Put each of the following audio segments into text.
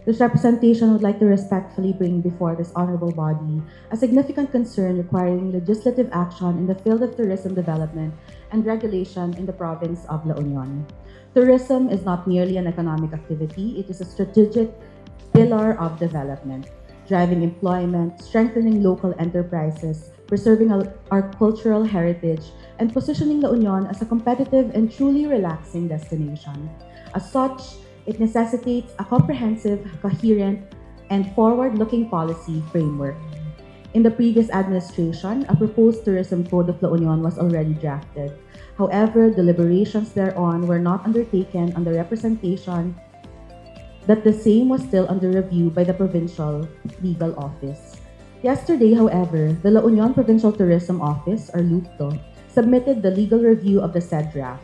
this representation would like to respectfully bring before this honorable body a significant concern requiring legislative action in the field of tourism development and regulation in the province of La Union. Tourism is not merely an economic activity, it is a strategic pillar of development, driving employment, strengthening local enterprises, preserving our cultural heritage, and positioning La Union as a competitive and truly relaxing destination. As such, it necessitates a comprehensive, coherent, and forward-looking policy framework. In the previous administration, a proposed tourism code of La Union was already drafted. However, deliberations thereon were not undertaken on the representation that the same was still under review by the Provincial Legal Office. Yesterday, however, the La Union Provincial Tourism Office, or LUPTO, submitted the legal review of the said draft,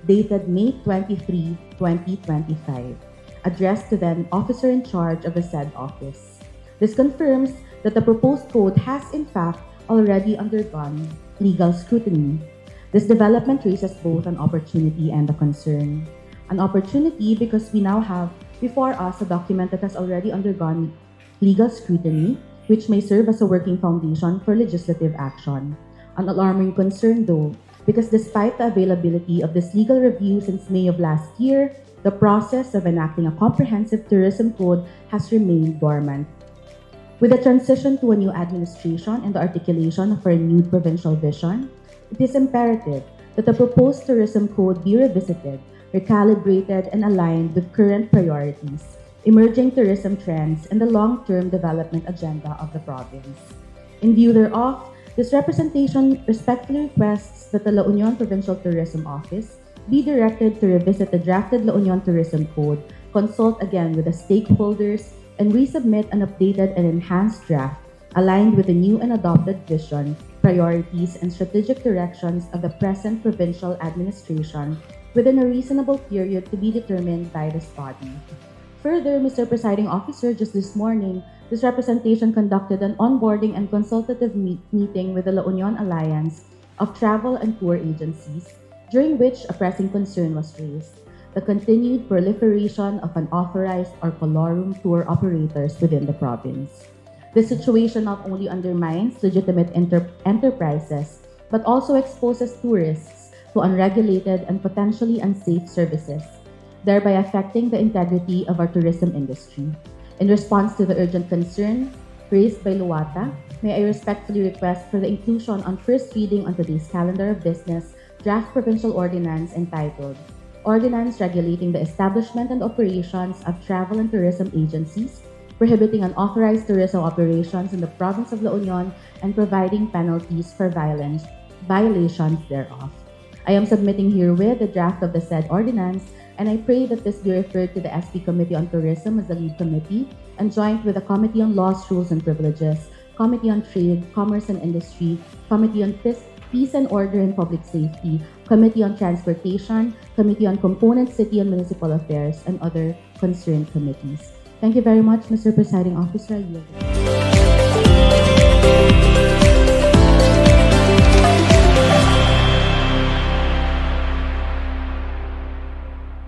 dated May 23, 2025, addressed to then officer in charge of the said office. This confirms that the proposed code has in fact already undergone legal scrutiny. This development raises both an opportunity and a concern. An opportunity because we now have before us a document that has already undergone legal scrutiny, which may serve as a working foundation for legislative action. An alarming concern though, because despite the availability of this legal review since May of last year, the process of enacting a comprehensive tourism code has remained dormant. With the transition to a new administration and the articulation of a renewed provincial vision, it is imperative that the proposed tourism code be revisited, recalibrated, and aligned with current priorities, emerging tourism trends, and the long-term development agenda of the province. In view thereof, this representation respectfully requests that the La Union Provincial Tourism Office be directed to revisit the drafted La Union Tourism Code, consult again with the stakeholders, and resubmit an updated and enhanced draft aligned with the new and adopted vision, priorities, and strategic directions of the present provincial administration within a reasonable period to be determined by this body. Further, Mr. Presiding Officer, just this morning, this representation conducted an onboarding and consultative meeting with the La Union Alliance of Travel and Tour Agencies, during which a pressing concern was raised: the continued proliferation of unauthorized or colorum tour operators within the province. This situation not only undermines legitimate enterprises, but also exposes tourists to unregulated and potentially unsafe services, thereby affecting the integrity of our tourism industry. In response to the urgent concern raised by Luwata, may I respectfully request for the inclusion on first reading on today's calendar of business draft provincial ordinance entitled Ordinance Regulating the Establishment and Operations of Travel and Tourism Agencies, prohibiting unauthorized tourism operations in the province of La Union, and providing penalties for violations thereof. I am submitting herewith the draft of the said ordinance, and I pray that this be referred to the SP Committee on Tourism as the lead committee, and joined with the Committee on Laws, Rules, and Privileges, Committee on Trade, Commerce and Industry, Committee on Peace and Order and Public Safety, Committee on Transportation, Committee on Component City and Municipal Affairs, and other concerned committees. Thank you very much, Mr. Presiding Officer.